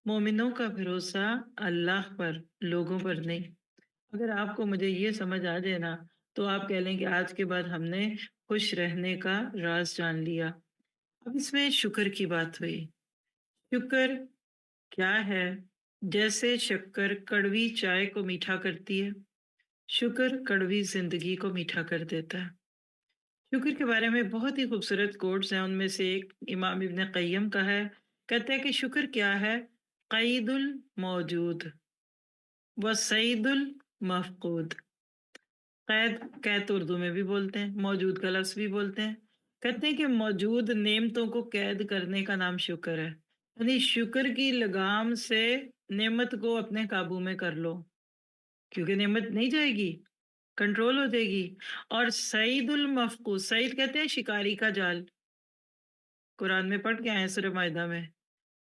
مومنوں کا بھروسہ اللہ پر، لوگوں پر نہیں۔ اگر آپ کو مجھے یہ سمجھ آ جائے نا تو آپ کہہ لیں کہ آج کے بعد ہم نے خوش رہنے کا راز جان لیا۔ اب اس میں شکر کی بات ہوئی۔ شکر کیا ہے؟ جیسے شکر کڑوی چائے کو میٹھا کرتی ہے، شکر کڑوی زندگی کو میٹھا کر دیتا ہے۔ شکر کے بارے میں بہت ہی خوبصورت کوٹس ہیں، ان میں سے ایک امام ابن قیم کا ہے، کہتے ہیں کہ شکر کیا ہے؟ قید الموجود و سعید المفقود۔ قید، قید تو اردو میں بھی بولتے ہیں، موجود کا لفظ بھی بولتے ہیں۔ کہتے ہیں کہ موجود نعمتوں کو قید کرنے کا نام شکر ہے، یعنی شکر کی لگام سے نعمت کو اپنے قابو میں کر لو، کیونکہ نعمت نہیں جائے گی، کنٹرول ہو جائے گی۔ اور سعید المفقود، سعید کہتے ہیں شکاری کا جال، قرآن میں پڑھ کے آئے ہیں سورہ مائدہ میں۔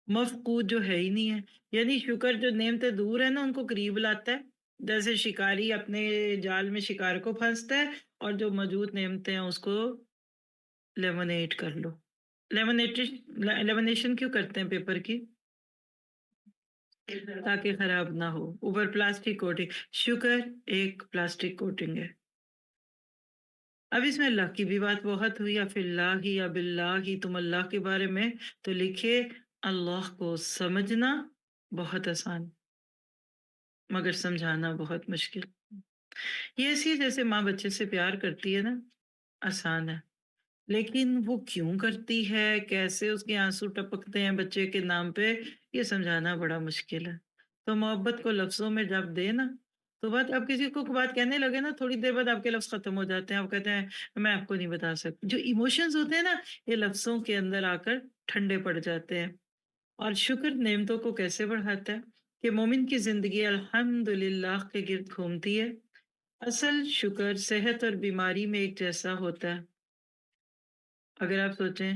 مفقود جو ہے ہی نہیں ہے، یعنی شکر جو نعمتیں دور ہے نا ان کو قریب لاتا ہے، جیسے شکاری اپنے جال میں شکار کو پھنستا ہے، اور جو موجود نعمتیں ہیں اس کو لیمنیٹ کر لو۔ لیمنیشن کیوں کرتے ہیں پیپر کی؟ تاکہ خراب نہ ہو، اوپر پلاسٹک کوٹنگ۔ شکر ایک پلاسٹک کوٹنگ ہے۔ اب اس میں اللہ کی بھی بات بہت ہوئی، یا فی اللہ یا باللہ، تم اللہ کے بارے میں تو لکھے اللہ کو سمجھنا بہت آسان مگر سمجھانا بہت مشکل۔ یہ ایسی ہے جیسے ماں بچے سے پیار کرتی ہے نا، آسان ہے، لیکن وہ کیوں کرتی ہے، کیسے اس کے آنسو ٹپکتے ہیں بچے کے نام پہ، یہ سمجھانا بڑا مشکل ہے۔ تو محبت کو لفظوں میں جب دے نا تو بات، آپ کسی کو بات کہنے لگے نا تھوڑی دیر بعد آپ کے لفظ ختم ہو جاتے ہیں، آپ کہتے ہیں میں آپ کو نہیں بتا سکتی۔ جو ایموشنز ہوتے ہیں نا یہ لفظوں کے اندر آ کر ٹھنڈے پڑ جاتے ہیں۔ اور شکر نعمتوں کو کیسے بڑھاتا ہے کہ مومن کی زندگی الحمدللہ کے گرد گھومتی ہے۔ اصل شکر صحت اور بیماری میں ایک جیسا ہوتا ہے۔ اگر آپ سوچیں،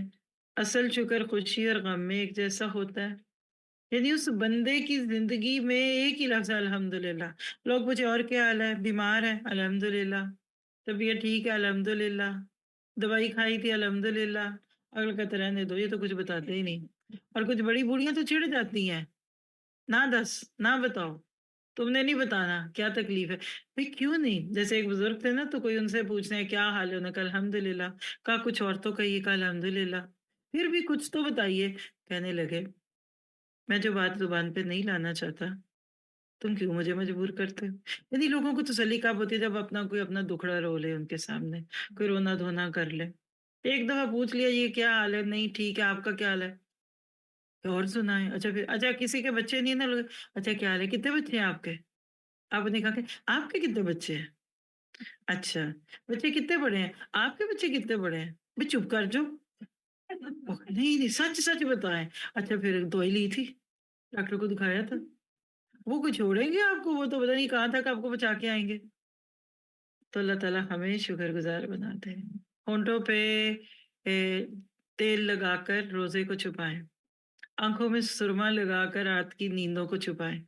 اصل شکر خوشی اور غم میں ایک جیسا ہوتا ہے، یعنی اس بندے کی زندگی میں ایک ہی لفظ ہے الحمدللہ۔ لوگ پوچھے اور کیا حال ہے؟ بیمار ہے الحمدللہ، طبیعت ٹھیک ہے الحمدللہ، دوائی کھائی تھی الحمدللہ، اگلا کہتے رہنے دو، یہ تو کچھ بتاتے ہی نہیں۔ اور کچھ بڑی بوڑھیاں تو چڑ جاتی ہیں، نہ دس نہ بتاؤ، تم نے نہیں بتانا کیا تکلیف ہے۔ بھئی کیوں نہیں؟ جیسے ایک بزرگ تھے نا تو کوئی ان سے پوچھتے ہیں کیا حال ہے، انہوں نے کہا الحمدللہ، کہا کچھ اور تو کہیے، کہا الحمدللہ، پھر بھی کچھ تو بتائیے۔ کہنے لگے میں جو بات زبان پہ نہیں لانا چاہتا تم کیوں مجھے مجبور کرتے ہو؟ یعنی لوگوں کو تسلی کب ہوتی ہے؟ جب اپنا کوئی اپنا دکھڑا رو لے ان کے سامنے، کوئی رونا دھونا کر لے۔ ایک دفعہ پوچھ لیا یہ کیا حال ہے، نہیں ٹھیک ہے، آپ کا کیا حال ہے، اور سنائیں۔ اچھا پھر، اچھا کسی کے بچے نہیں ہے نا، اچھا کیا حال ہے، کتنے بچے ہیں آپ کے؟ آپ نے کہا کہ آپ کے کتنے بچے ہیں؟ اچھا بچے کتنے بڑے ہیں؟ آپ کے بچے کتنے بڑے ہیں؟ بھی چپ کر جو، نہیں نہیں سچ سچ بتائیں۔ اچھا پھر دوائی لی تھی، ڈاکٹر کو دکھایا تھا؟ وہ کچھ چھوڑیں گے آپ کو؟ وہ تو پتہ نہیں کہاں تک آپ کو بچا کے آئیں گے۔ تو اللہ تعالیٰ ہمیں شکر گزار بناتے ہیں۔ ہونٹوں پہ تیل لگا کر روزے کو چھپائیں، آنکھوں میں سرما لگا کر رات کی نیندوں کو چھپائیں۔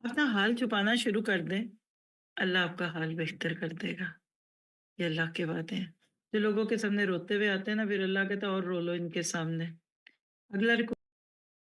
اپنا حال چھپانا شروع کر دیں، اللہ آپ کا حال بہتر کر دے گا۔ یہ اللہ کی باتیں ہیں۔ جو لوگوں کے سامنے روتے ہوئے آتے ہیں نا، پھر اللہ کہتا ہے اور رو لو ان کے سامنے۔ اگلا